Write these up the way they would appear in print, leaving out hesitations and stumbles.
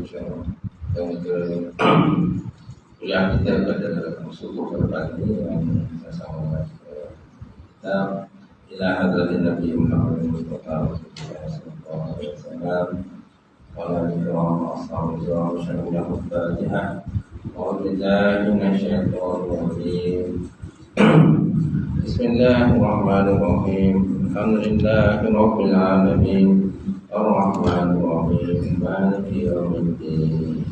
insyaAllah. Dan kuliah kita pada subuh ke depan ini yang sama-sama kita ila hadratin Nabi Muhammad sallallahu alaihi wasallam wa ala alihi wa ashabihi wa sallam. Al-Fatihah. A'udzu billahi minasyaitonir rajim. Bismillahirrahmanirrahim. Alhamdulillahi rabbil alamin. Ar-Rahmanir Rahim. Maliki yaumiddin.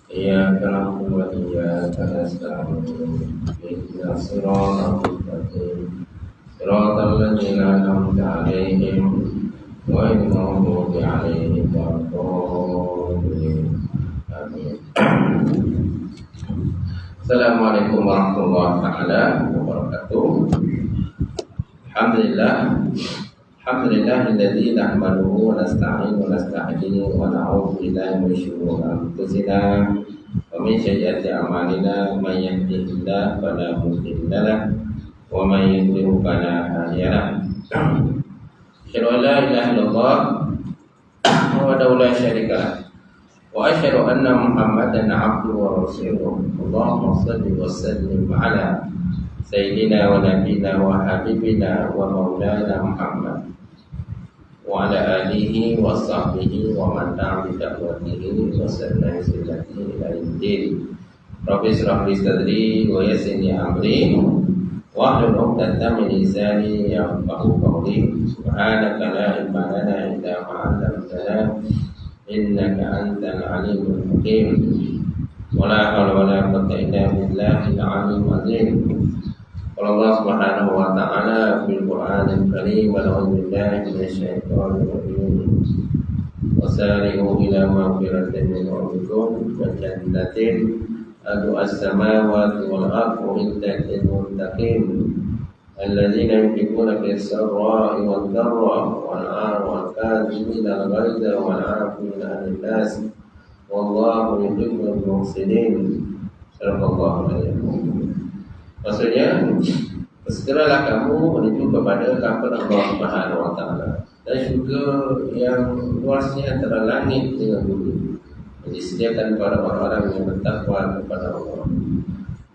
Iyyaka na'budu wa iyyaka nasta'in. Ihdinas siratal mustaqim. Siratal ladzina an'amta 'alaihim ghairil maghdubi 'alaihim waladdallin. Amin. Assalamualaikum warahmatullahi wabarakatuh. Alhamdulillahilladzi nahmaduhu wa nasta'inuhu wa nasta'hinuhu wa na'udzu billahi min shururi anfusina wa min sayyiati a'malina. May yahdihillahu fala mudilla lahu wa may yudlil fala hadiya lahu. Asyhadu an la ilaha illallah wahdahu la syarika lahu wa asyhadu anna Muhammadan 'abduhu wa rasuluh. Allahumma shalli wa sallim 'ala sayyidina wa nabiyina wa habibina wa maulana Muhammad wa ala alihi wa sahbihi wa man tabi'a bi da'watihi wa sallam silatihi ila yaumil. Rabbi shrah li sadri wa yassir li amri wa hlul 'uqdatam min lisani yafqahu qawli. Subhanaka la ilma lana illa ma 'allamtana innaka antal alimul hakim. Wa la hawla wa la quwwata illa billahil 'aliyyil 'azim. Allah Subhanahu wa ta'ala fil Qur'anil Karim wa a'udzu billahi minasyaitonir rajim. Wasari'u ila maghfiratin min rabbikum wa jannatin arduhas samawati wal ardu uiddat lil muttaqin alladzina yunfiquna fis sarra'i wad dharra'i wal kadhimina al ghaidha wal 'afina 'anil nas wallahu yuhibbul muhsinin. Sallallahu alaihi wasallam. Maksudnya, segeralah kamu menuju kepada kepada Allah Subhanahu wa ta'ala, dan juga yang luasnya antara langit dengan bumi disediakan kepada orang-orang yang bertakwa kepada Allah.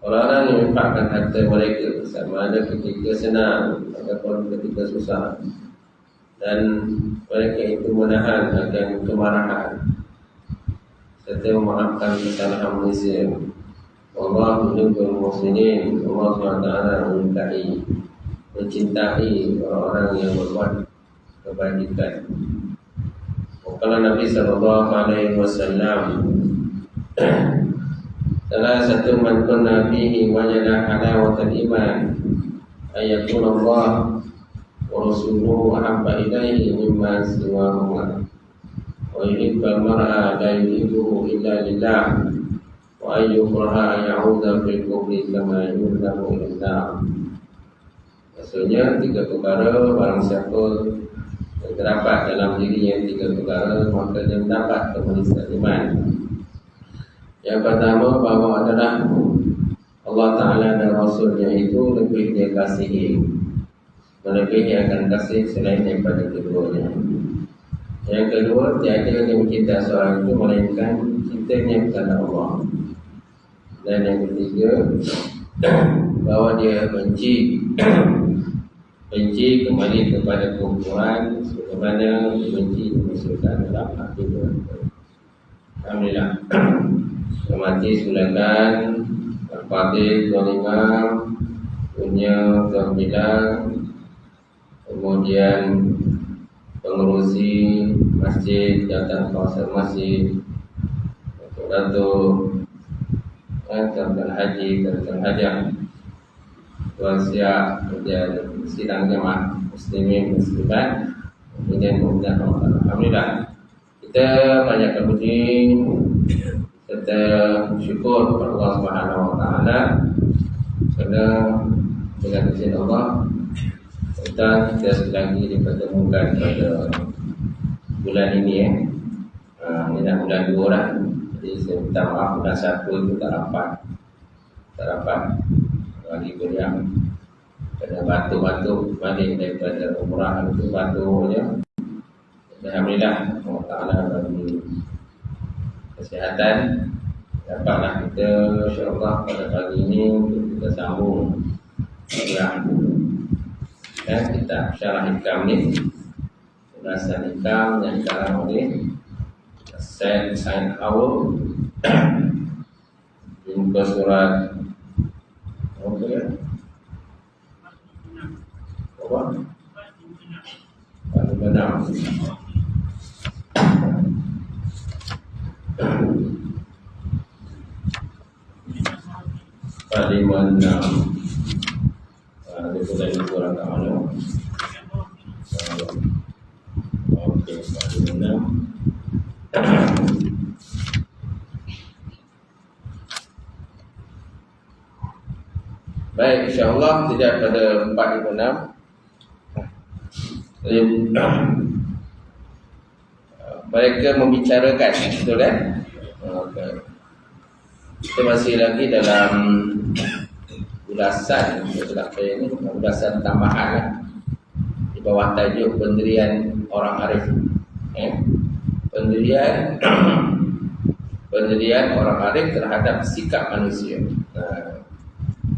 Orang-orang yang menginfakkan harta mereka sama ada ketika senang ataupun ketika susah, dan mereka itu menahan akan kemarahan serta memaafkan kesalahan manusia. Allah yuhibbul muhsinin. Allah SWT mencintai orang-orang yang berbuat kebajikan. Kalau Nabi SAW, salah satu man kunna fihi wajada halawatal iman ayatun Allah wa rasuluhu ahabba ilaihi mimma siwahuma wa yuhibbul mar'a la yuhibbuhu illa lillah wa ayyukraha ya'udha fil kubri kama yudhamu ilah. Maksudnya tiga perkara, barang siapa yang terdapat dalam dirinya tiga perkara, maka dia mendapat kemuliaan iman. Yang pertama, bahawa adalah Allah Ta'ala dan Rasulnya itu lebih dia kasihi, melebihi akan kasih selain daripada keduanya. Yang kedua, tiada yang mencintai seorang itu melainkan cintanya kepada Allah. Dan yang ketiga, bahawa dia benci kembali kepada kekufuran sebagaimana benci kemusyrikan dalam hati dia. Alhamdulillah. Mati silakan Al-Fatih Tuan Imam punya Tuan Bilang, kemudian pengurusi masjid datang kawasan masjid, Datuk Tuan Haji dan Tuan Hajah, Tuan Siap dan sidang jemaah muslimin muslimat, kemudian alhamdulillah kita banyak puji serta syukur kepada Allah Subhanahu wa ta'ala kerana dengan izin Allah kita sedang dipertemukan pada bulan ini ini dah bulan 2 dah. Jadi saya minta maaf bulan 1 itu tak dapat lagi kuliah kena batuk-batuk balik daripada umrah itu batuknya. Alhamdulillah Allah Ta'ala bagi kesihatan, dapatlah kita insya-Allah pada pagi ini untuk kita sambung kitab Syarah Hikam ni, ulasan hikam yang dikarang oleh Said Awal. Jumpa surat apa ya? Apa? 46. Dia sudah kurang kat mana? Okey, 46. Baik, insya-Allah tidak pada 46. Mereka membicarakan, betul kan? Okay. Kita masih lagi dalam ulasan, ini ulasan tambahan lah, di bawah tajuk pendirian orang arif. Pendirian orang arif terhadap sikap manusia.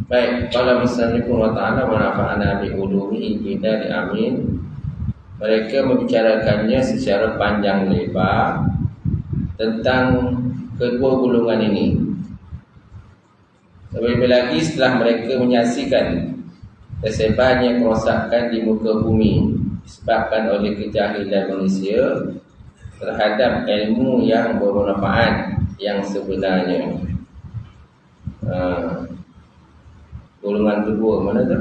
Baik, qala musannifun wa ta'ala wa nafa'ana bi ulumihi bidari amin. Mereka membicarakannya secara panjang lebar tentang kedua golongan ini. Lebih lagi setelah mereka menyaksikan tersebarnya kerosakan di muka bumi disebabkan oleh kejahilan manusia terhadap ilmu yang bermanfaat yang sebenarnya. Golongan kedua mana tu?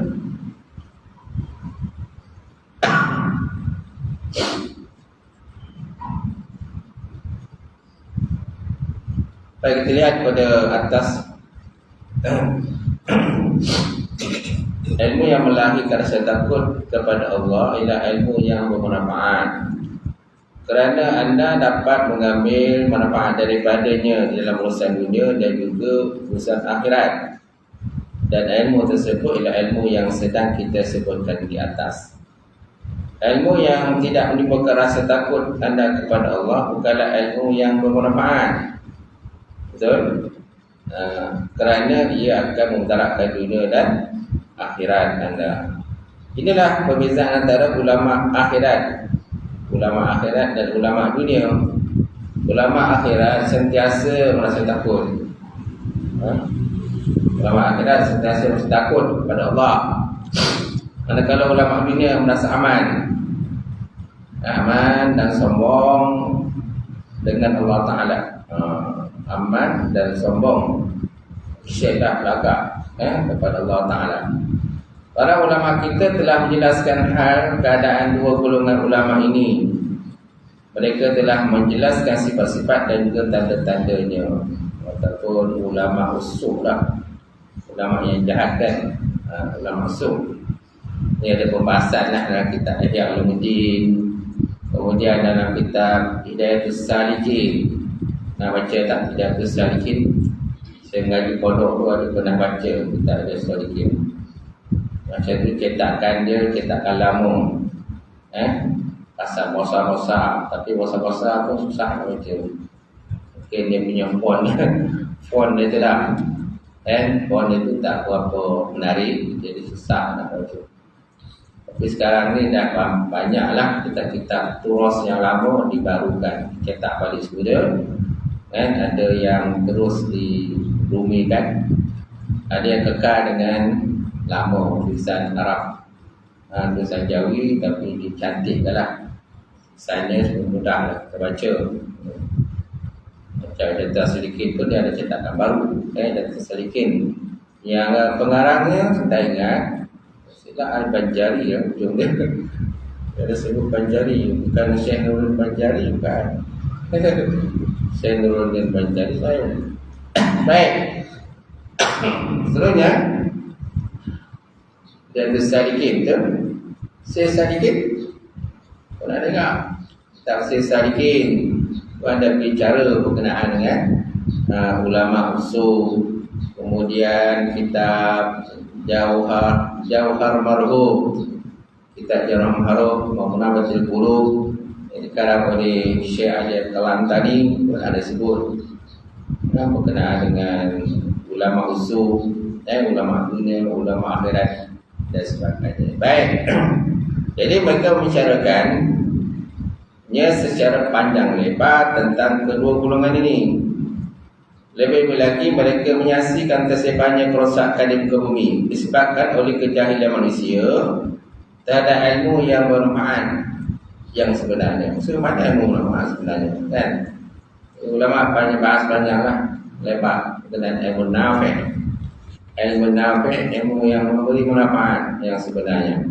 Baik, kita lihat pada atas. Ilmu yang melahirkan rasa takut kepada Allah ialah ilmu yang bermanfaat, kerana anda dapat mengambil manfaat daripadanya dalam urusan dunia dan juga urusan akhirat. Dan ilmu tersebut ialah ilmu yang sedang kita sebutkan di atas. Ilmu yang tidak menimbulkan rasa takut anda kepada Allah bukanlah ilmu yang bermanfaat. Betul? Kerana ia akan memudaratkan dunia dan akhirat anda. Inilah perbezaan antara ulama akhirat dan ulama dunia. Ulama akhirat sentiasa merasa takut. Ulama akhirat sentiasa merasa takut kepada Allah. Manakala ulama dunia merasa aman dan sombong dengan Allah Ta'ala. Aman dan sombong, syedah belaka kepada Allah Ta'ala. Para ulama kita telah menjelaskan hal keadaan dua golongan ulama ini. Mereka telah menjelaskan sifat-sifat dan juga tanda-tandanya. Ataupun ulama usul lah, ulama yang jahat kan, ulama usul. Ini ada pembahasan lah dalam kitab Ihya Ulumuddin. Kemudian dalam kitab Hidayatus Salikin. Nak baca tak Hidayatus Salikin? Saya ngaji pondok tu ada pernah baca kitab Hidayatus Salikin. Macam tu cetakan dia, cetakan lama. Pasal bosa-bosa. Tapi bosa-bosa pun susah nak baca. Mungkin dia punya font dia tu lah. Font dia tu tak berapa menarik, jadi susah nak baca. Tapi sekarang ni dah banyaklah kitab-kitab turas yang lama dibarukan, cetak balik semula. Ada yang terus dirumikan, ada yang kekal dengan lama tulisan Arab, tulisan Jawi tapi dicantikkan lah. Tulisannya mudah lah kita baca. Macam data sedikit pun dia ada cetakan baru, data sedikit. Yang pengarangnya saya ingat Al-Banjari ya, ujung dia. Dia ada sebut Banjari, bukan Syekh Nurul Banjari, bukan. Syekh Nurul Banjari saya. Baik. Seterusnya dan sedikit tu, sedikit. Kau nak dengar? Tak sedikit. Kau ada bicara berkenaan dengan ulama usul, kemudian kitab Jauhar Marhum, kitab Jauhar Marhum Munabatul Qulub yang dikarang oleh Syekh Ali Al-Kalam tadi ada sebut berkenaan dengan ulama usul, ulama dunia, ulama akhirat dan sebagainya. Baik. Jadi mereka membicarakan secara panjang lebar tentang kedua golongan ini. Lebih lagi mereka menyaksikan tersebarnya kerosakan di muka bumi disebabkan oleh kejahilan manusia terhadap ilmu yang bermanfaat yang sebenarnya. Maksudnya mana ilmu bermanfaat sebenarnya, kan? Ulama banyak bahas panjang lah, lebar dengan ilmu nafi'. Ilmu nafi', ilmu yang memberi manfaat yang sebenarnya.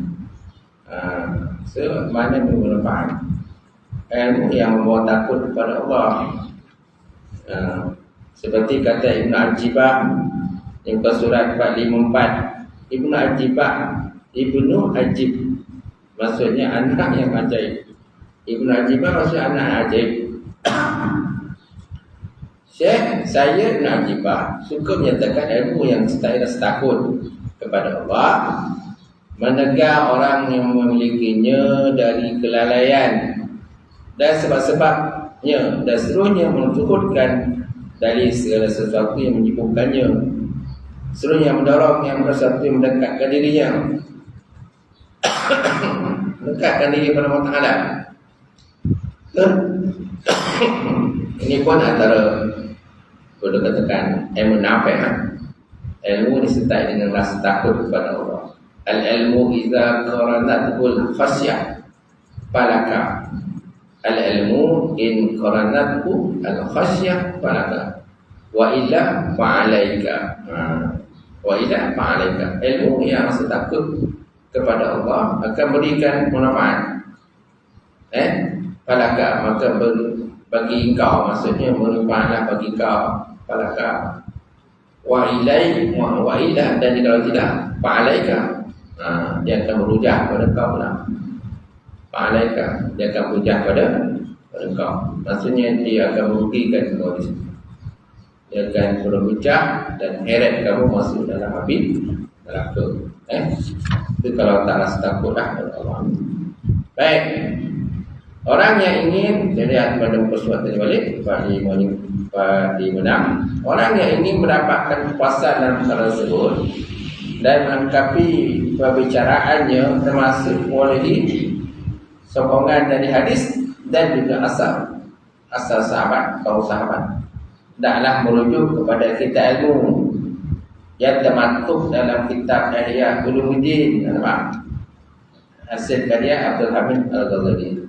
Mana ilmu bermanfaat? Ilmu yang membawa takut kepada Allah. Seperti kata Ibn Ajibah yang ke surat 454. Ibn Ajibah, Ibnu Ajib, maksudnya anak yang ajaib. Ibn Ajibah maksudnya anak ajaib. Syekh saya Ibn Ajibah suka menyatakan ilmu yang saya rasa takut kepada Allah, menegar orang yang memilikinya dari kelalaian dan sebab-sebabnya, dan seluruhnya menunjukkan dari segala sesuatu yang menyibukkannya, seluruhnya mendorong yang sesuatu yang mendekatkan dirinya, mendekatkan diri kepada Allah Ta'ala. Ini pun antara boleh katakan ilmu nafi', ilmu disertai dengan rasa takut kepada Allah. Al-ilmu idza qaranathu khasyah falaka. Al-ilmu in qaranathu al-khasyah falaka. Wa illa fa'alaika. Wa illa fa'alaika. Ilmu yang rasa takut kepada Allah akan berikan manfaat. Falaka, maka bagi engkau, maksudnya manfaatlah bagi kau. Falaka. Wa ilai wa illa, dan kalau tidak fa'alaika, dia akan berujah pada kau pula. Fa'alaika, dia akan berujah pada kau. Maksudnya dia akan merugikan kau di situ. Dia akan berujah dan heret kamu masuk dalam api neraka. Itu kalau tak rasa takutlah kepada Allah. Baik. Orang yang ingin, jadi pada persuatan balik Pak Menang, orang yang ingin mendapatkan kepuasan dalam perkara tersebut dan melengkapi perbicaraannya termasuk melalui sokongan dari hadis dan juga asal sahabat, para sahabat, hendaklah merujuk kepada kitab ilmu yang termaktub dalam kitab Ihya Ulumuddin, hasil karya Abdul Hamid Al-Ghazali.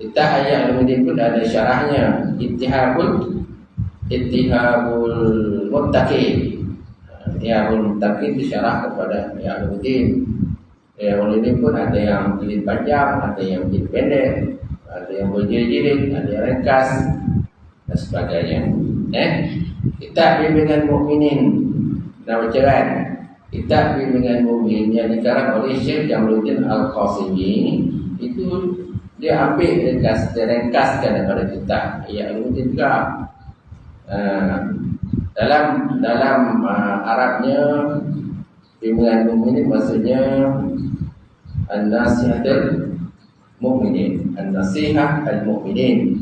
Kita ayat Ulumuddin pun ada syarahnya, Ittihabul Muttaqin. Ittihabul Muttaqin disyarah kepada ayat Ulumuddin. Ulumuddin pun ada yang jilid panjang, ada yang jilid pendek, ada yang berjilid-jilid, ada yang ringkas dan sebagainya. Kitab Bimbingan Mukminin, nama cerai. Kitab Bimbingan Mukminin yang dikarang oleh Syekh Jamaluddin Al-Qasimi, itu dia ambil ringkaskan daripada kitab ayat Ulumuddin juga. Dalam Arabnya Bimbingan Mukminin maksudnya An-Nasihatul Mukminin, An-Nasihah Al-Mukminin,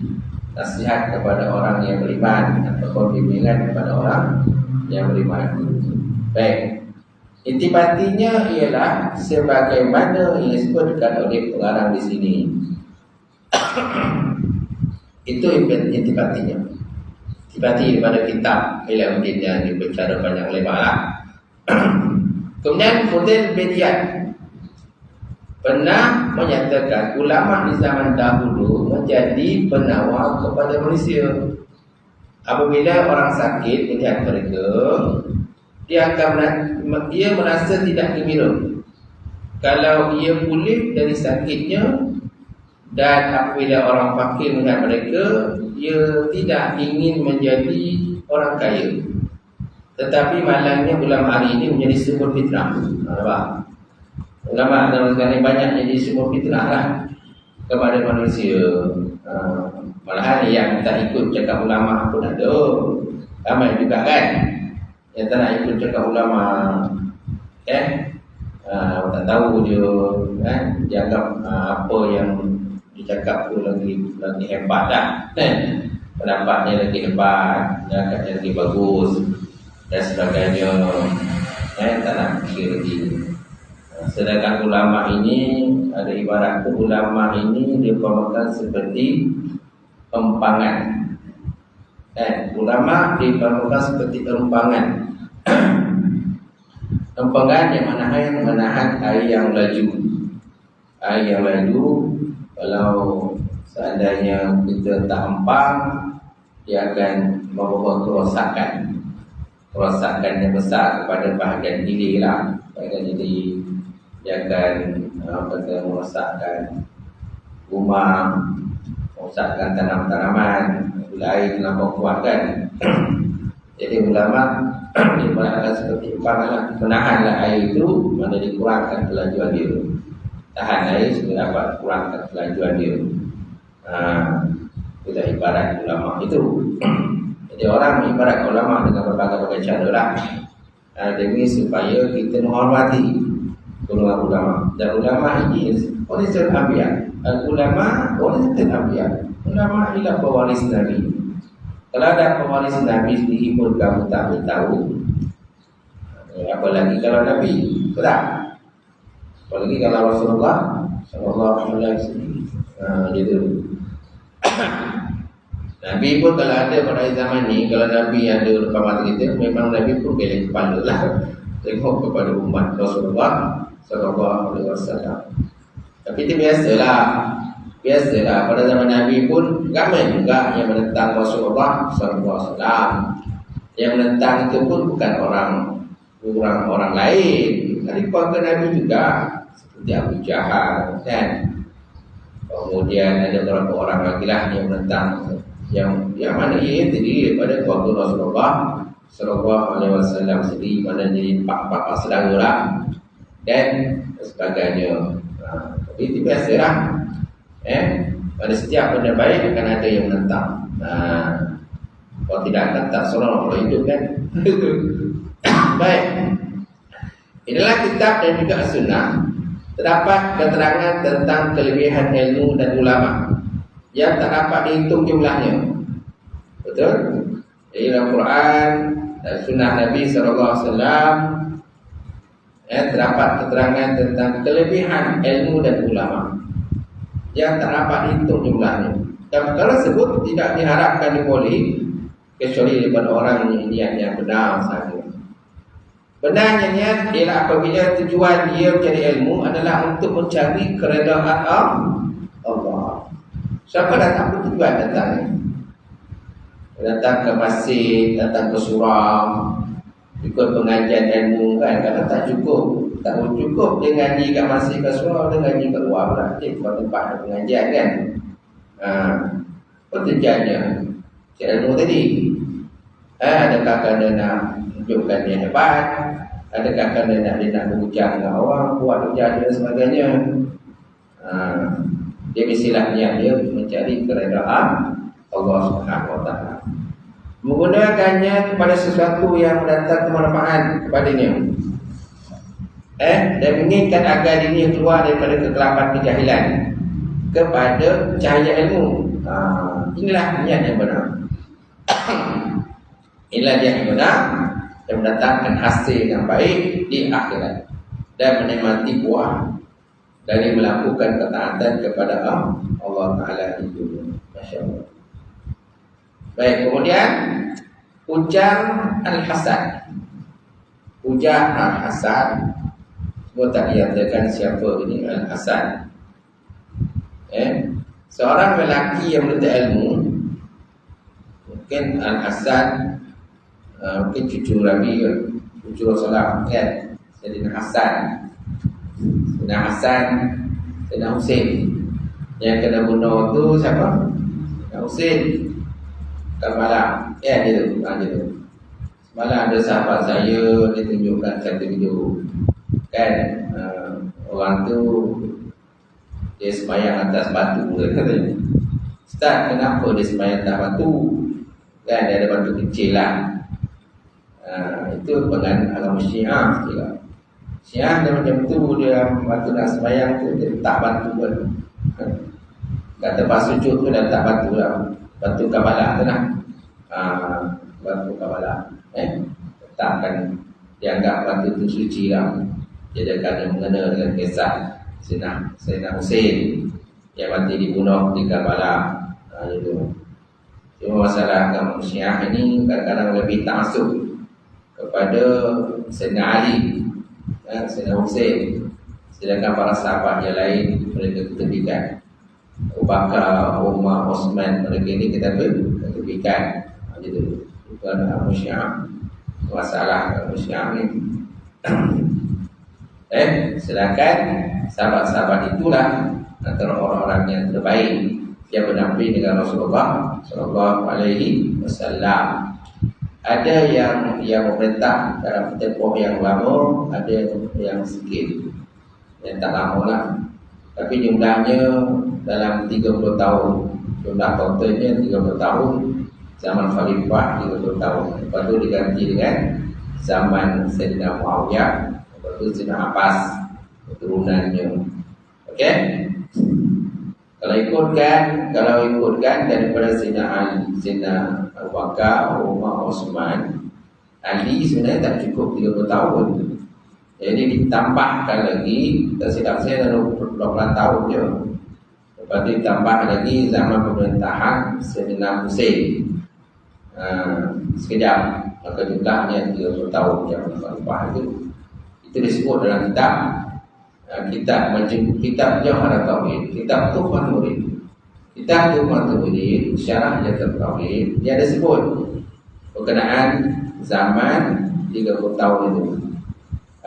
nasihat kepada orang yang beriman atau bimbingan kepada orang yang beriman. Baik. Intibatinya ialah sebagaimana yang disebutkan oleh pengarang di sini. Itu intibatinya. Intibati daripada kitab Ulumuddin yang dibicara panjang lebar lah. Kemudian Fudail bin Iyad pernah menyatakan ulama di zaman dahulu menjadi penawar kepada manusia. Apabila orang sakit melihat mereka, dia merasa tidak gembira. Kalau ia pulih dari sakitnya, dan apabila orang fakir melihat mereka, ia tidak ingin menjadi orang kaya. Tetapi malangnya ulama hari ini menjadi sumber fitnah. Ulama dalam sekarang banyak jadi sumber fitnah lah kepada manusia. Malahan yang tak ikut cakap ulama pun ada. Ramai juga kan yang tak nak ikut cakap ulama. Tak tahu dia kan, dia anggap apa yang dicakap tu lagi hebat dah. pendapatnya lagi hebat, akadnya lagi bagus dan sebagainya. Tak nak fikir lagi. Sedangkan ulama ini ada ibarat ulama ini diumpamakan seperti empangan. Ulama diumpamakan seperti empangan. Empangan yang menahan air yang laju. Air yang laju, kalau seandainya kita tak empang, dia akan membawa kerosakan. Kerosakan yang besar kepada bahagian hilir lah. Bahagian hilir, dia akan merosakkan rumah, merosakkan tanam-tanaman. Bila air terlampau kuat kan. Jadi ulama diperhatikan seperti empangan, menahanlah air itu, mana dikurangkan kelajuan dia. Tahan air supaya dapat kurangkan kelajuan dia. Itu ibarat ulama itu. Jadi orang ibarat ulama dengan berbagai-bagai cara lah. Demi supaya kita menghormati ulama. Dan ulama ini warisul anbiya. Ulama warisul anbiya. Ulama ialah pewaris Nabi. Kalau ada pewaris Nabi sendiri pun kamu tak tahu, apalagi kalau Nabi, tak? Apalagi kalau Rasulullah Sallallahu Alaihi Wasallam, gitu. Nabi pun kalau ada pada zaman ni, kalau Nabi ada depan mata kita, memang Nabi pun geleng kepala lah tengok kepada umat Rasulullah Sallallahu Alaihi Wasallam. Tapi itu biasalah pada zaman Nabi pun ramai juga yang menentang Rasulullah Sallallahu Alaihi Wasallam. Yang menentang itu pun bukan orang lain, dari keluarga Nabi juga, seperti Abu Jahal kan. Kemudian ada beberapa orang lagi lah yang menentang, yang mana ia terdiri daripada keluarga Rasulullah Sallallahu Alaihi Wasallam sendiri, mana jadi pak saudara lah dan sebagainya. Tapi itu biasalah. Pada setiap benda baik akan ada yang menentang. Kalau tidak akan tak seronok kalau hidup kan. Baik. Inilah kitab dan juga sunnah. Terdapat keterangan tentang kelebihan ilmu dan ulama yang tak dapat dihitung jumlahnya. Betul? Jadi dalam Quran dan sunnah Nabi SAW terdapat keterangan tentang kelebihan ilmu dan ulama yang tak dapat dihitung jumlahnya. Dan perkara tersebut tidak diharapkan diboleh kecuali daripada orang niat yang benar sahaja. Benarnya niat ialah apabila tujuan dia mencari ilmu adalah untuk mencari keredaan Allah. Siapa datang bertujuan datang ni? Datang ke masjid, datang ke surau, ikut pengajian ilmu kan? Kalau tak cukup dia ngaji kat masjid ke surau, dia ngaji kat luar berarti kat tempat pengajian kan. Pertujuannya cari ilmu tadi. Adakah kerana nak tunjukkan dia hebat? Adakah kerana dia nak berhujang dengan orang, buat hujah dan sebagainya? Dia mestilah niat dia mencari keredaan Allah Subhanahu Wa Taala. Menggunakannya kepada sesuatu yang mendatangkan kemanfaatan kepadanya. Dan menginginkan agar dirinya keluar daripada kegelapan kejahilan kepada cahaya ilmu. Inilah niat yang benar. Inilah niat yang benar yang mendatangkan hasil yang baik di akhirat dan menikmati buah dari melakukan ketaatan kepada Allah Ta'ala itu. Masya Allah. Baik, kemudian ujar Al-Hasan. Ujar Al-Hasan, semua tak dinyatakan siapa ini Al-Hasan. Seorang lelaki yang menuntut ilmu. Mungkin Al-Hasan mungkin cucu Nabi, cucu Rasulullah kan, Sayyidina Hasan, Sayyidina Husain. Yang kena bunuh tu siapa? Sayyidina Husain Karbala. Dia tu. Semalam ada sahabat saya, dia tunjukkan satu video kan, orang tu dia sembahyang atas batu. Ustaz, kenapa dia sembahyang atas batu? Kan dia ada batu kecil lah. Itu dengan agama Syiah juga. Syiah dia macam tu, dia batu nak sembahyang tu dia letak batu pun. Kat tempat sujud tu dah letak batu lah. batu kabalah tu lah. Batu kabalah. Letakkan, dianggap batu tu suci lah. Jadi kerana mengena dengan kisah Sayyidina Hussein yang mati dibunuh di Karbala. Itu. Cuma masalah agama Syiah ini kadang-kadang lebih ta'assub kepada Sayyidina Ali, Sayyidina Hussein, sedangkan para sahabat yang lain mereka ketepikan. Abu Bakar, Umar, Osman, mereka ini kita ketepikan. Itu agama Syiah. Masalah agama Syiah ini. Sedangkan sahabat-sahabat itulah antara orang-orang yang terbaik yang berdamping dengan Rasulullah sallallahu alaihi wasallam. Ada yang memerintah dalam tempoh yang lama, ada yang sikit, yang tak lama lah. Tapi jumlahnya dalam 30 tahun, jumlah totalnya 30 tahun. Zaman Khalifah 30 tahun. Lepas tu diganti dengan zaman Sayyidina Muawiyah, lepas tu Sayyidina Abbas, keturunannya. Okey? Kalau ikutkan daripada Sayyidina Ali, Sayyidina Abu Bakar, Umar, Osman, Ali sebenarnya tak cukup 30 tahun. Jadi ditambahkan lagi, tak silap saya 20 tahun je. Lepas tu ditambah lagi zaman pemerintahan Sayyidina Hussein. Sekejap, maka jumlahnya 30 tahun yang Khalifah itu. Itu disebut dalam kitab Jawharatul Tauhid, kitab Tuhfatul Murid. Kitab Tuhfatul Murid, syarah Jawharatul Tauhid, dia ada sebut berkenaan zaman 30 tahun itu.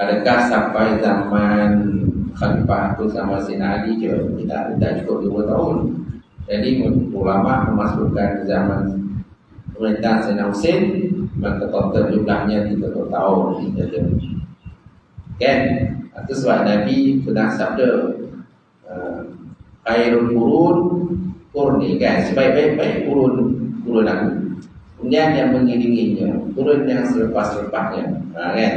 Adakah sampai zaman Khalifah itu sama Sayyidina Ali je? Tidak cukup 20 tahun. Jadi ulama memasukkan zaman pemerintahan Sayyidina Hussein, maka total jumlahnya 30 tahun. Kan? Itu sebab Nabi pernah sabda, khairul quruni, kan, sebaik-baik kurun aku. Kemudian yang mengiringinya, kurun yang selepas-lepasnya, kan?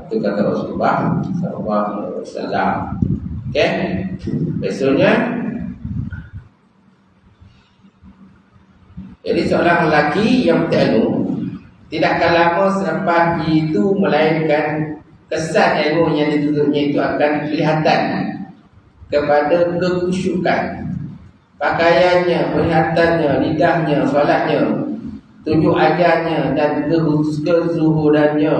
Itu kata Rasulullah sallallahu alaihi wasallam. Okay? Besoknya, jadi seorang lelaki yang berilmu tidakkan lama selepas itu melainkan kesan ilmu yang dituntutnya itu akan kelihatan kepada kekhusyukan pakaiannya, perlihatannya, lidahnya, solatnya, tunjuk ajarnya dan kezuhudannya.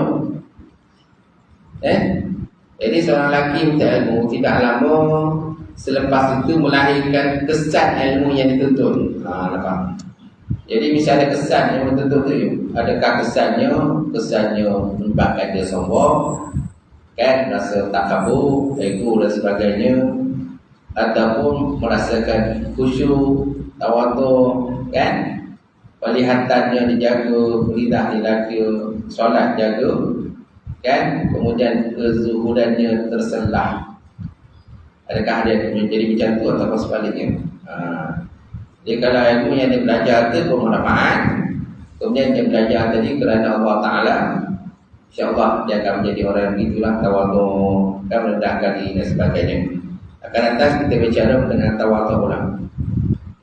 Jadi seorang lelaki berilmu tidak lama selepas itu melahirkan kesan ilmu yang dituntut. Nampak? Jadi misalnya kesan yang dituntut itu, adakah kesannya menyebabkan dia sombong, kan, rasa takabur, ego dan sebagainya, ataupun merasakan khusyuk, tawadhu, kan, perlihatannya dijaga, lidah dijaga, solat jaga, kan, kemudian kezuhudannya terselah. Adakah dia menjadi macam tu atau sebaliknya? Jadi kalau ilmu yang dia belajar itu bermanfaat, kemudian dia belajar tadi kerana Allah Ta'ala, insyaAllah dia akan menjadi orang yang begitulah, tawadhu, dan merendahkan diri dan sebagainya. Akan datang kita bicara dengan tawadhu lah,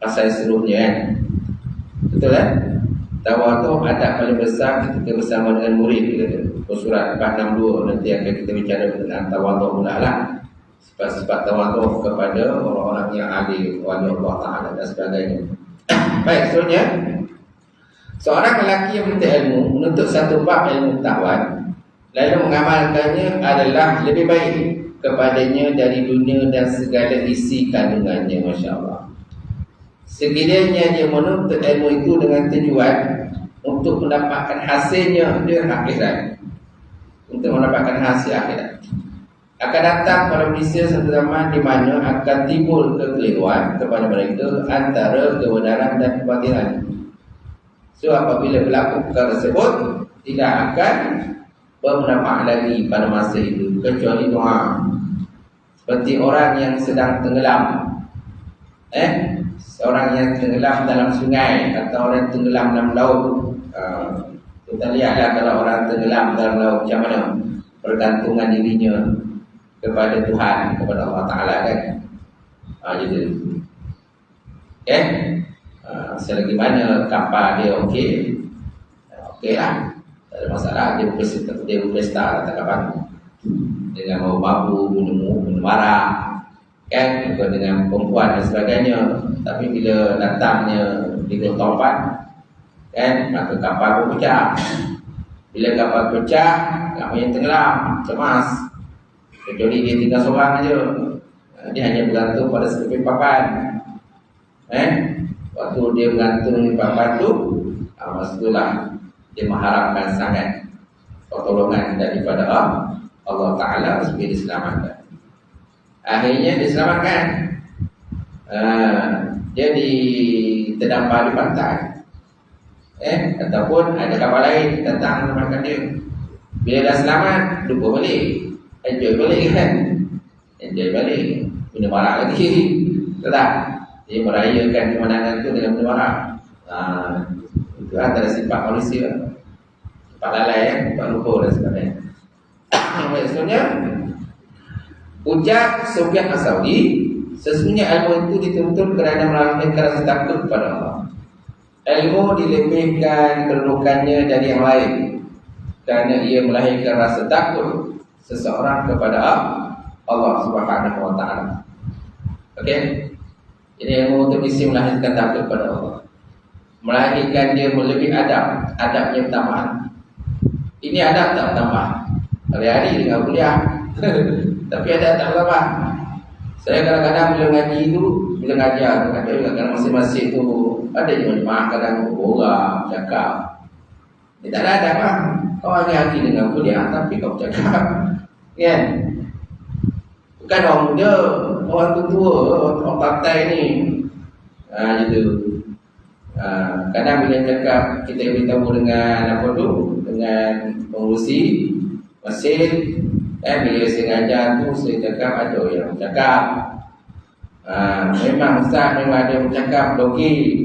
pasal seluruhnya, kan? Betul kan? Tawadhu adab paling besar ketika bersama dengan murid, surat 462 nanti akan kita bicara dengan tawadhu lah. Sifat-sifat tawadhu kepada orang-orang yang adil, wali Allah Ta'ala dan sebagainya. Baik, seterusnya, seorang lelaki yang menuntut ilmu, menuntut satu bab ilmu pengetahuan, lalu mengamalkannya adalah lebih baik kepadanya dari dunia dan segala isi kandungannya. Masya Allah. Sekiranya dia menuntut ilmu itu dengan tujuan untuk mendapatkan hasilnya di akhirat, untuk mendapatkan hasil akhirat, akan datang pada manusia satu zaman di mana akan timbul kekeliruan kepada mereka antara kebenaran dan kebatilan. So apabila berlaku perkara tersebut, tidak akan bermanfaat lagi pada masa itu kecuali doa. Seperti orang yang sedang tenggelam, seorang yang tenggelam dalam sungai atau orang yang tenggelam dalam laut. Kita lihatlah kalau orang tenggelam dalam laut macam mana pergantungan dirinya kepada Tuhan, kepada Allah Ta'ala, kan? Gitu. Okay? selagi mana kapal dia okey, okey lah, tak ada masalah. Dia berpesta tak kapan dengan bawa babu, minum arak, kan, juga dengan perempuan dan sebagainya. Tapi bila datangnya Liga Taubat, kan, maka kapal pun pecah. Bila kapal pecah, kapal yang tenggelam, cemas. Kecuali dia tinggal seorang aja, dia hanya bergantung pada sekeping papan. Waktu dia bergantung di papan tu, masa itulah dia mengharapkan sangat pertolongan daripada Allah Ta'ala supaya diselamatkan. Akhirnya diselamatkan. Dia terdampar di pantai, ataupun ada kapal lain datang selamatkan dia. Bila dah selamat, lupa balik, enjoy balik kan, enjoy balik, minum arak lagi, betul tak? Dia merayakan kemenangan tu dengan minum arak. Itu antara sifat manusia, sifat lalai, sifat lupa dan sebagainya. Maksudnya, ujar Sufyan As-Sauri, sesungguhnya ilmu itu dituntut kerana melambangkan rasa takut kepada Allah. Ilmu dilebihkan kedudukannya dari yang lain kerana ia melahirkan rasa takut seseorang kepada Allah Subhanahu wa Ta'ala. Okey? Jadi ilmu itu mesti melahirkan takut kepada Allah, melahirkan dia lebih adabnya bertambah. Ini adab tak bertambah hari-hari dengan kuliah tapi adab tak bertambah. Saya kadang-kadang bila ngaji tu, bila ngajar tu, kadang-kadang masing-masing tu ada jemaah kadang orang cakap, dia tak ada adab lah. Kau hari-hari dengan kuliah tapi kau cakap, kan? Bukan orang muda, orang tua, orang partai ni, gitu. Kadang bila cakap, kita beritahu dengan apa tu, dengan pengurusi masjid, bila saya ngajar tu, saya cakap ada yang cakap, memang Ustaz memang ada yang cakap doki.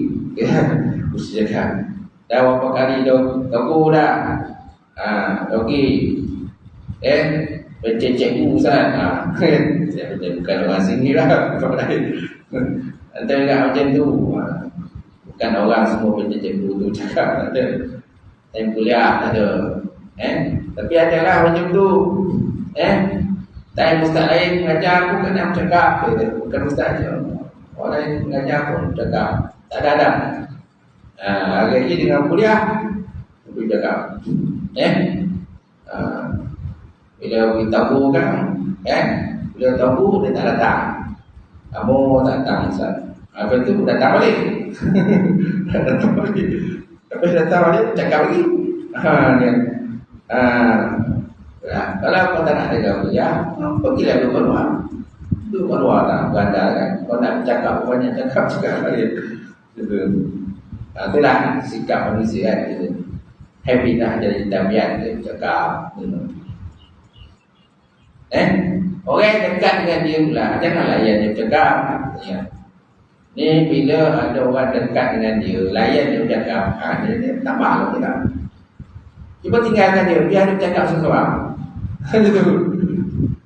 Ustaz cakap, dah berapa kali doku dah, doki, becek-cekku Ustaz. Saya bukan orang sini lah, ada enggak macam tu. Bukan orang semua becek-cekku tu cakap, tak ada. Time kuliah tak ada, tapi ada lah macam tu. Time ustaz lain mengajar aku kena cakap, bukan ustaz je, orang lain mengajar pun cakap, tak ada. Hari ini dengan kuliah aku cakap, bila beritahu kan, bila tahu dia tak datang, kamu tak datang ustaz, apa tu datang balik. Datang balik, tapi datang balik cakap lagi. Kalau kau tak nak ada kuliah, pergilah dulu keluar. Dulu keluar tak beranda kan. Kau nak bercakap, banyak cakap balik. Itulah sikap manusia kan. Habit lah, jadi tabiat dia cakap. Orang dekat dengan dia pula, jangan layan dia cakap. Ni bila ada orang dekat dengan dia, layan dia cakap, dia tambah lah kita. Cuba tinggalkan dia, biar dia cakap seseorang.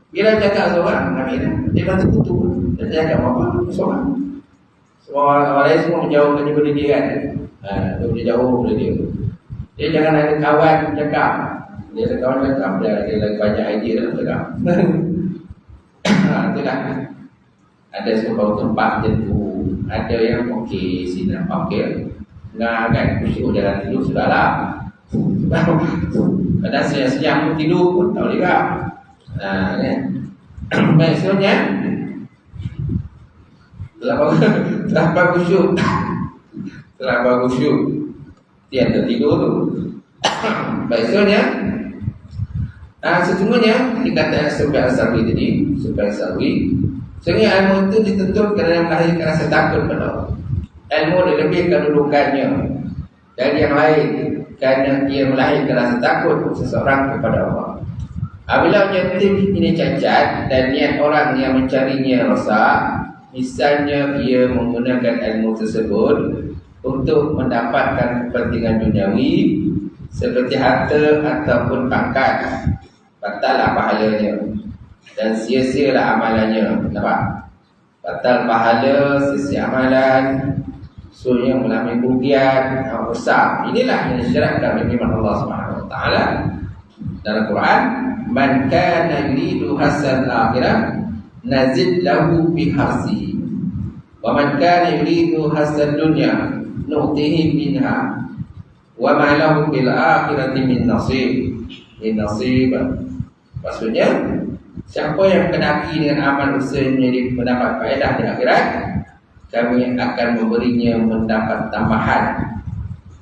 Bila cakap seorang, dia dah terkutuk. Dia cakap apa? Seorang. Semua orang lain semua menjauhkan daripada dia kan. Dia jauh daripada dia. Dia jangan ada kawan cakap. Dia ada kawan cakap, dia lagi banyak idea dalam cakap. Itulah. Ada sebuah tempat macam tu, ada yang okey, sini nampak okey. Nah kan, kusyuk jalan tidur sudahlah. Kadang siang-siang pun tidur pun tak boleh kak. Maksudnya terlampau kusyuk, terlampau kusyuk, dia tertidur tu. Maksudnya sesungguhnya dikatakan Sufyan As-Sauri tadi, Sufyan As-Sauri, sehingga ilmu itu dituntut kerana melahirkan rasa takut pada Allah. Ilmu dilebihkan kedudukannya dari yang lain kerana ia melahirkan rasa takut seseorang kepada Allah. Apabila objektif ini cacat dan niat orang yang mencarinya rosak, misalnya ia menggunakan ilmu tersebut untuk mendapatkan kepentingan duniawi seperti harta ataupun pangkat, batallah pahalanya dan sia-sialah amalannya. Nampak? Batal pahala, sia-sia amalan, So yang mengalami kerugian besar. Inilah yang disyaratkan oleh firman Allah Subhanahu wa taala dalam Quran, man kana yuridu hasanal akhirah nazid lahu fi harsihi wa man kana yuridu hasanad dunya nu'tihi minha wa ma lahu fil akhirati min nasib. Maksudnya, siapa yang kendaki dengan amal usahanya mendapat faedah di akhirat, kami akan memberinya mendapat tambahan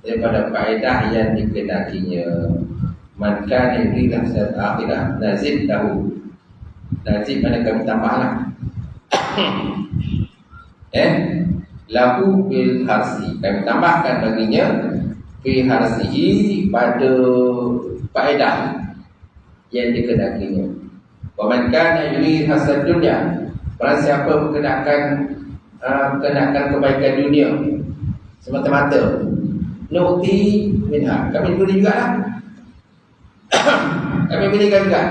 daripada faedah yang dikenakinya. Man kana yuridu hasanal akhirah nazid lahu. Nazid mana kami tambahlah. Lahu bil harsi, kami tambahkan baginya fi harsihi pada faedah yang dikenakinya. Wa man kana yuridu hasanad dunya, barang siapa mengenakan kebaikan dunia semata-mata, nu'ti minha, kami beri juga lah. Kami berikan juga.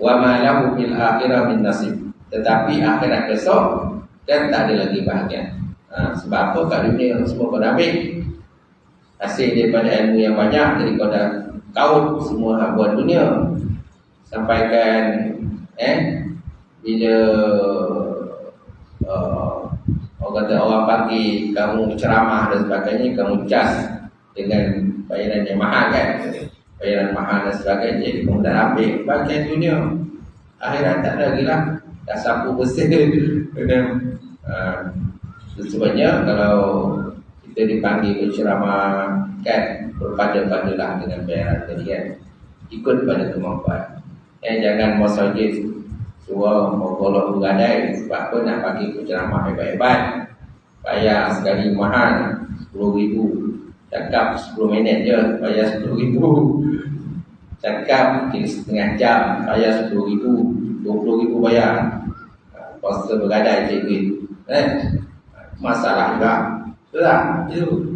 Wa ma lahu fil akhirah min nasib, tetapi akhirat besok kan tak ada lagi bahagian. Sebab apa? Kat dunia semua kau dah ambil hasil daripada ilmu yang banyak, jadi kau dah kaut semua habuan dunia. Sampaikan bila orang kata orang panggil kamu ceramah dan sebagainya, kamu cas dengan bayaran yang mahal kan, bayaran mahal dan sebagainya, jadi kamu dah ambil bahagian dunia. Akhirat tak ada lagi lah, dah sapu bersih. Sebabnya kalau kita dipanggil berceramah kan, berpada-padalah dengan bayaran tadi kan, ikut pada kemampuan. Jangan mau saja suruh mau golok beradai. Sebab apa nak bagi penceramah hebat-hebat, bayar sekali mahal 10,000, cakap 10 minit je bayar 10,000, cakap setengah jam bayar 10,000, 20,000 bayar. Puasa beradai cikgu masalah juga. Itulah itu.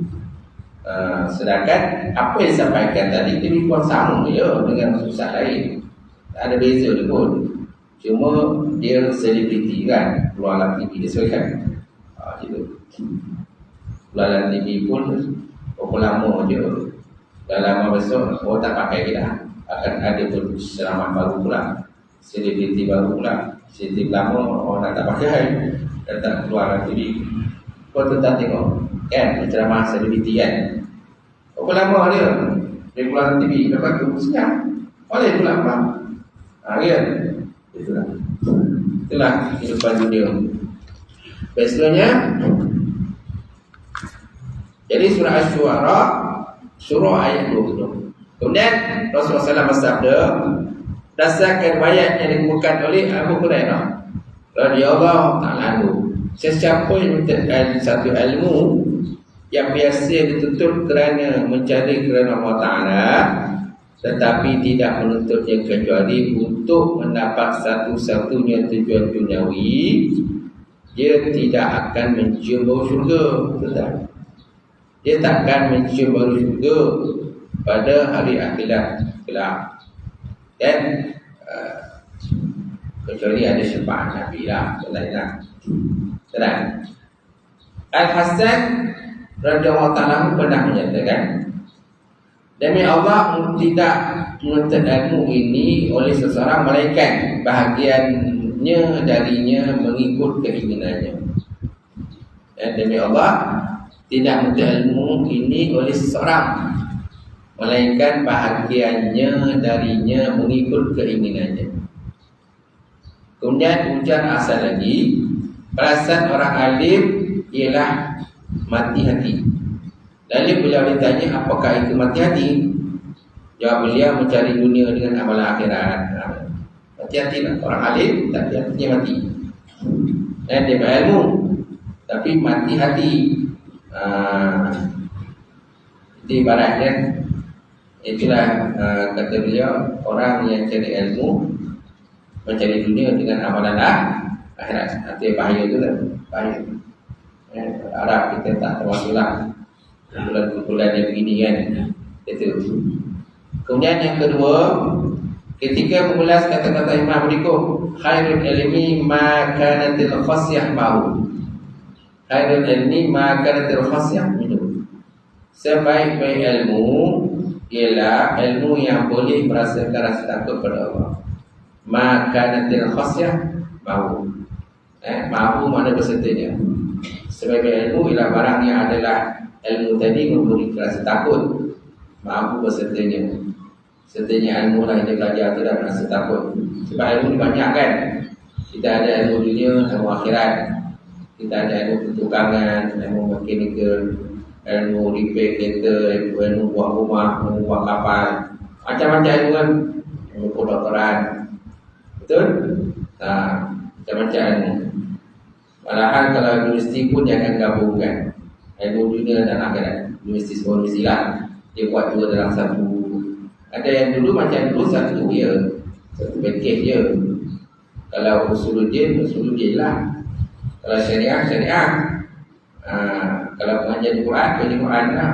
Sedangkan apa yang disampaikan tadi itu lebih kurang sama je dengan susah lain. Tak ada beza dia pun. Cuma dia selebriti kan, keluar dalam TV dia sekarang. Gitu. Keluar dalam TV pun berapa lama je. Dah lama besok orang tak pakai kita. Akan ada pun ceramah baru pula, selebriti baru pula. Selebriti lama orang tak pakai, dan tak keluar dalam TV. Kau tetap tengok kan ceramah selebriti kan. Berapa lama dia keluar dalam TV, lepas tu senyap. Boleh pula apa? Kan? Itulah kehidupan dunia. Biasanya, jadi surah Asy-Syu'ara, surah ayat 20. Kemudian Rasulullah SAW bersabda, berdasarkan riwayat yang dikemukakan oleh Abu Hurairah radhiyallahu ta'ala anhu, sesiapa yang menuntut satu ilmu yang biasa dituntut kerana mencari kerana Allah Ta'ala, tetapi tidak menuntutnya kecuali untuk mendapat satu-satunya tujuan duniawi, dia tidak akan mencium bau syurga. Dia tak akan mencium bau syurga pada hari akhirat kelak. Dan kecuali ada syafaat Nabi lah, selain sedang Al-Hasan radhiyallahu ta'ala pernah menyatakan, demi Allah tidak menuntut ilmu ini oleh seseorang melainkan bahagiannya darinya mengikut keinginannya. Dan demi Allah tidak menuntut ilmu ini oleh seseorang melainkan bahagiannya darinya mengikut keinginannya. Kemudian ujar asal lagi, perasaan orang alim ialah mati hati. Lalu beliau ditanya, apakah itu mati hati? Jawab beliau, mencari dunia dengan amalan akhirat. Mati-hati lah. Orang alim tapi hatinya mati. Dan dia berilmu tapi mati hati. Itu ibaratnya, itulah kata beliau, orang yang cari ilmu mencari dunia dengan amalan akhirat. Artinya bahaya tu lah. Bahaya. Harap kita tak termasuklah kumpulan-kumpulan yang begini kan. Itu. Kemudian yang kedua, ketika mengulas kata-kata Imam berikut, khairul ilmi ma kanatil khasyah ma'u. Khairul ilmi ma kanatil khasyah minhu. Sebaik-baik ilmu ialah ilmu yang boleh merasakan rasa takut pada Allah. Ma kanatil khasyah mahu. Mahu mana bersertanya. Sebaik-baik ilmu ialah barang yang adalah ilmu tadi memberi rasa takut. Mahu bersertanya. Sertanya ilmu lah yang dia belajar tu dah rasa takut. Sebab ilmu ni banyak kan. Kita ada ilmu dunia, ilmu akhirat. Kita ada ilmu pertukangan, ilmu mekanikal, ilmu repair kereta, ilmu buat rumah, ilmu buat kapal. Macam-macam ilmu kan. Ilmu kedokteran. Betul? Macam-macam ilmu. Malahan kalau universiti pun dia akan gabungkan ilmu dunia dan akhirat. Universiti semua universiti lah. Dia buat dua dalam satu. Ada yang dulu macam dulu satu je, satu package je. Kalau usuluddin lah. Kalau syariah kalau pengajian Quran lah.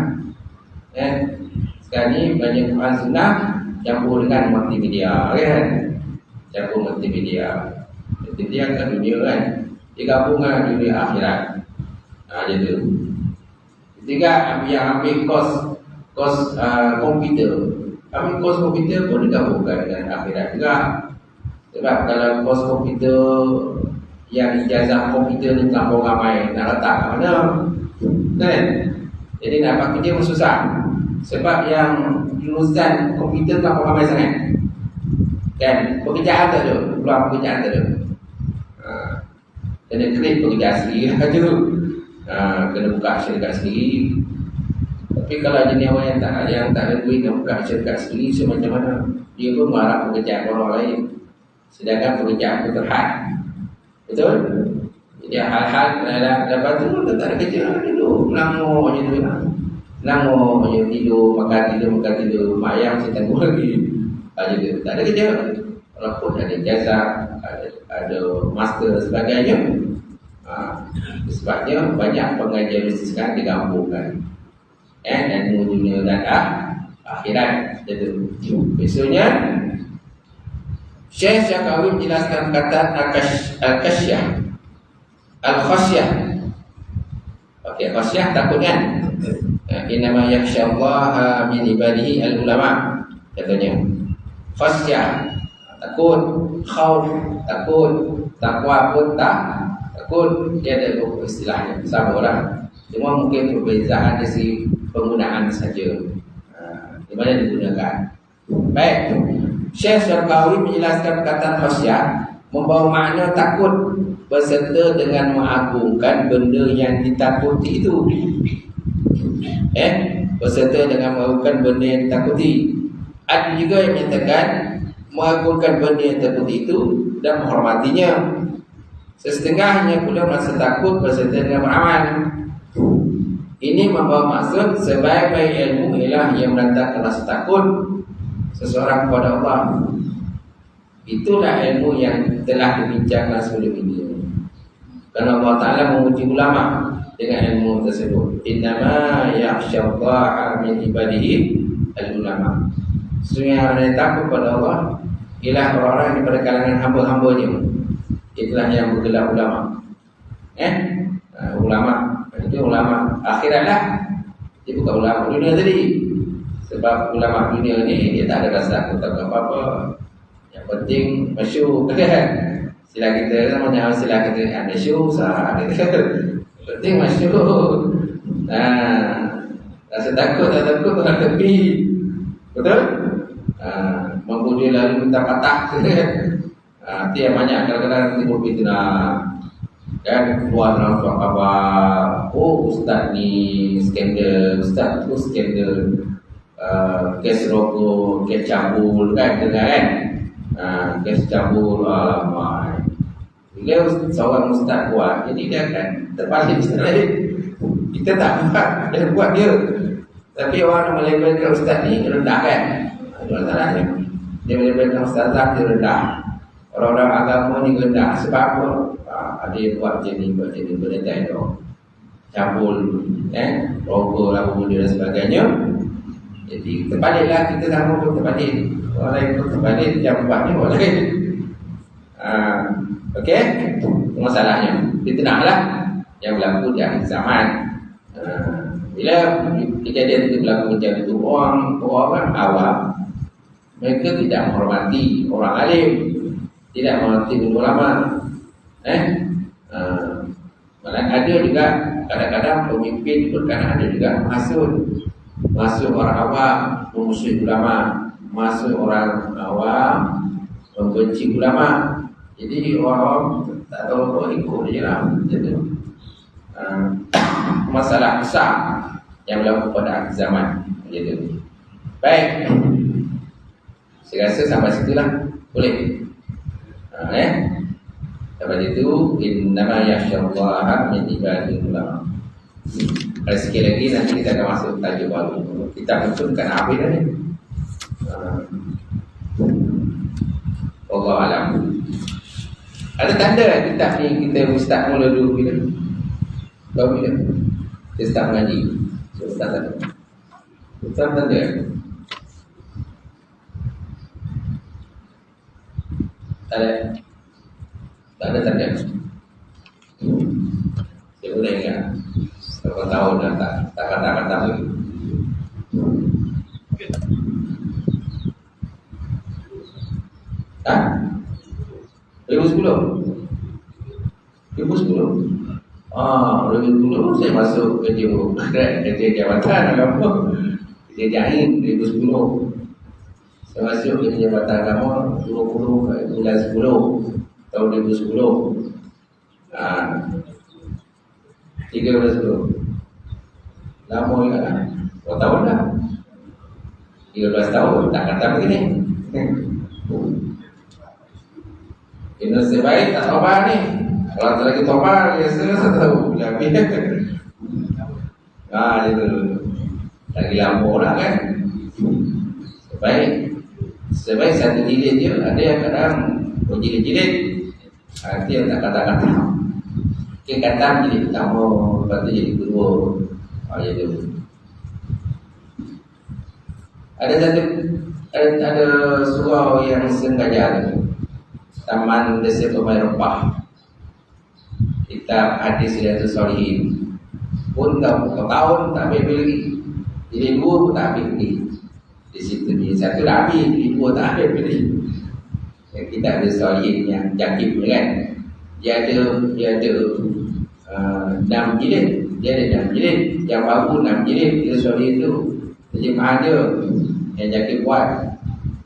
Sekarang ni banyak Quran sunnah campur dengan multimedia kan. Campur multimedia. Multimedia kan dunia kan. Dia gabung dengan dunia akhirat. Macam tu. Ketiga, yang ambil kos komputer. Ambil kos komputer pun digabungkan dengan akhirat juga. Sebab kalau kos komputer yang ijazah komputer ni terlampau ramai, nak letak kat mana? Kan? Jadi nak dapat kerja pun susah. Sebab yang lulusan komputer terlampau ramai sangat. Kan? Pekerjaan tak ada. Peluang pekerjaan tak ada. Kena create pekerjaan sendiri lah tu. Kena buka syarikat sendiri. Tapi kalau jenis orang yang tak ada duit nak buka syarikat sendiri, macam mana? Dia pun marah pekerjaan orang lain. Sedangkan pekerjaan itu terhad. Betul? Jadi hal-hal lepas tu tak ada kerja dulu. Melangor je tu. Melangor je tidur, makan tidur. Mak ayam saya tangguh lagi. Jadi tak ada kerja. Walaupun ada jazah, ada master dan sebagainya. Sebabnya banyak pengajian bisnes sekarang digabungkan. Dan dunia dan akhirat. Jadi besoknya Syekh Syakawi menjelaskan kata al-khasyah. Al-khasyah. Okey, khasyah takut kan? Innama yakhsyallaha min ibadihi al-ulama. Katanya. Khasyah takut, khauf takut, takwa pun takut. Dia ada dua istilahnya. Sama orang. Cuma mungkin perbezaan dari segi penggunaan saja. Di mana digunakan. Baik. Syekh Syarqawi menjelaskan perkataan khasyah membawa makna takut berserta dengan mengagungkan benda yang ditakuti itu. Berserta dengan mengagungkan benda yang ditakuti. Ada juga yang menyatakan mengagungkan benda yang ditakuti itu dan menghormatinya. Setengahnya pula merasa takut berserta dengan beramal. Ini membawa maksud sebaik-baik ilmu ialah yang mendatangkan rasa takut seseorang kepada Allah. Itulah ilmu yang telah dibincangkan sebelum ini. Karena Allah Ta'ala menguji ulama dengan ilmu tersebut. Innama yakhsyallaha min ibadihi al-ulama. Sesungguhnya orang yang takut kepada Allah ialah orang-orang yang daripada kalangan hamba-hambanya. Itulah yang bergelar ulama. Ulama itu ulama akhirat lah. Dia bukan ulama dunia tadi. Sebab ulama dunia ni dia tak ada rasa takut apa-apa. Yang penting masyhur kan. Sila kita namanya sila kita masyhur sah. Yang penting masyhur. Rasa takut tak takut tak tepi. Betul? Mampu dia lalu minta patah. Itu yang banyak kadang-kadang timbul fitnah. Kan keluar dalam surat khabar. Ustaz ni skandal, ustaz tu skandal. Kes rokok, kes cabul kan dengar kan? Kes cabul alamak. Bila seorang ustaz buat, jadi dia akan terbalik lain. Kita tak buat, dia buat dia. Tapi orang melabelkan ustaz ni rendah kan? Itu masalahnya. Dia melabelkan ustazah dia rendah. Orang-orang agama ni rendah. Sebab apa? Ada yang buat macam ni, benda tak ada. Cabul, rokok lah, benda dan sebagainya. Jadi terbaliklah, kita sama pun terbalik. Orang lain pun terbalik, yang buat ni orang lain. Okey, masalahnya fitnah lah. yang berlaku di akhir zaman. Bila kejadian itu berlaku macam itu, orang awam mereka tidak menghormati orang alim, tidak menghormati ulama. Malah ada juga kadang-kadang pemimpin berkenaan ada juga masuk orang awam memusuhi ulama, masuk orang awam membenci ulama. Jadi orang tak tahu apa ikut je lah. Masalah besar yang berlaku pada akhir zaman. Jadi baik, saya rasa sampai situlah boleh. Sampai itu innama yakhsyallaha min ibadil ulama. Kalau sikit lagi nanti kita akan masuk tajuk baru. Kita betulkan apa dah ni. Allah alam. Ada tanda kitab ni kita start mula dulu bila? Baru bila? Kita start mengaji. So, tak tanda. Tak tanda. Tak ada tanda. Saya boleh ingat berapa tahun dah tak kata-kata lagi. Ha? 2010 saya masuk kerja jabatan agama, kerja jahit 2010. Saya masuk kerja jabatan agama 20 bulan 10 tahun 2010. 3 bulan 10. Lama juga lah. Berapa tahun dah? 13 tahun. Tak kata begini. Kena sebaik tak tobat ni. Kalau tak lagi tobat, biasa tahu bila habis. Itu lagi lama lah kan. Sebaik satu jilid je. Ada yang kadang berjilid-jilid. Itu yang tak kata-kata. Kita kata jilid pertama, lepas tu jilid kedua. Itu. Ada surau yang sengaja Taman Desa Tumai Rempah, kitab hadis Riyadhus Shalihin pun dah tahun tak habis lagi. Jadi 2 pun tak habis lagi. Di situ ni satu dah habis, 2 tak habis lagi. Yang kitab Riyadhus Shalihin yang Jakib kan, dia ada 6 jilid. Dia ada 6 jilid. Yang baru 6 jilid Riyadhus Shalihin tu terjemahan dia yang Jakib buat.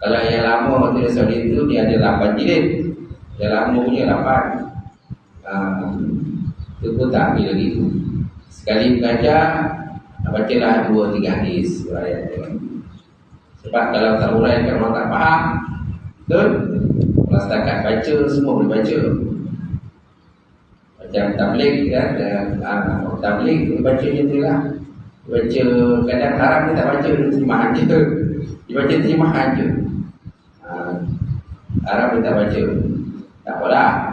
Kalau yang lama Riyadhus Shalihin tu dia ada 8 jilid. Yang lama punya 8. Itu pun tak ambil lagi. Sekali belajar, bacalah 2-3 hadis ayat dia. Sebab kalau tak uraikan orang tak faham. Betul? Kalau setakat baca, semua boleh baca. Macam tabligh kan, tabligh dia baca je tu lah. Baca, kadang Arab dia tak baca, dia terjemahan je. Dia baca terjemahan je. Arab dia tak baca. Tak apalah.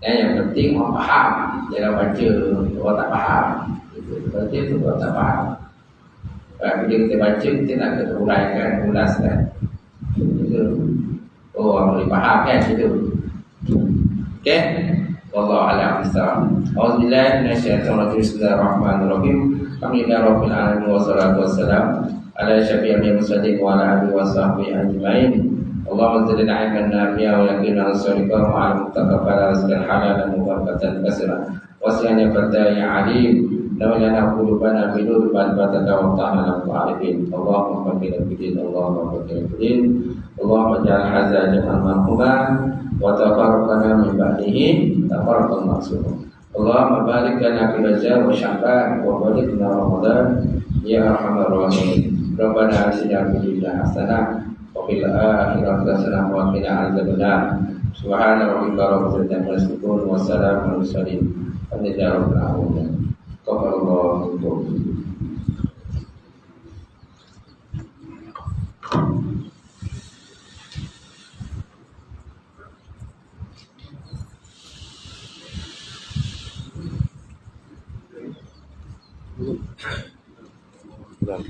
Yang penting orang faham. Jangan baca orang tak faham. Baca tu orang tak faham. Bila kita baca, kita nak uraikan, ulaskan. Orang boleh faham kan itu. Okay? Wallahu a'lam bishawab. Auzubillahi minasyaitonir rajim. Bismillahirrahmanirrahim. Alhamdulillahirabbil alamin wassalatu wassalamu ala syafi'il mursalin wa ala alihi washabbihi ajmain. Allahumma zidna ilman nafi'an wa yaqina as-sadiqa wa 'ala rizqan halalan mubarakatan katsiran wasi'an fadai alim lana qulubana bi nur ba'da tawakkala wa 'alifin. Allahumma qina bidin, Allahumma qina bidin, Allahumma ja'al hadza jam'an marhuma wa tafarraqana min ba'dihi tafarraqan ma'suma. Allahumma barik lana fi Rajab wa Sya'ban wa barik lana Ramadan ya arhamar rahimin. Rabbana atina fid dunya hasanah wa fil akhirati hasanah wa qina adzabannar. Subhana rabbika rabbil izzati amma yasifun wa salamun alal mursalin walhamdulillahi rabbil alamin. Qaballahu minkum. Belum.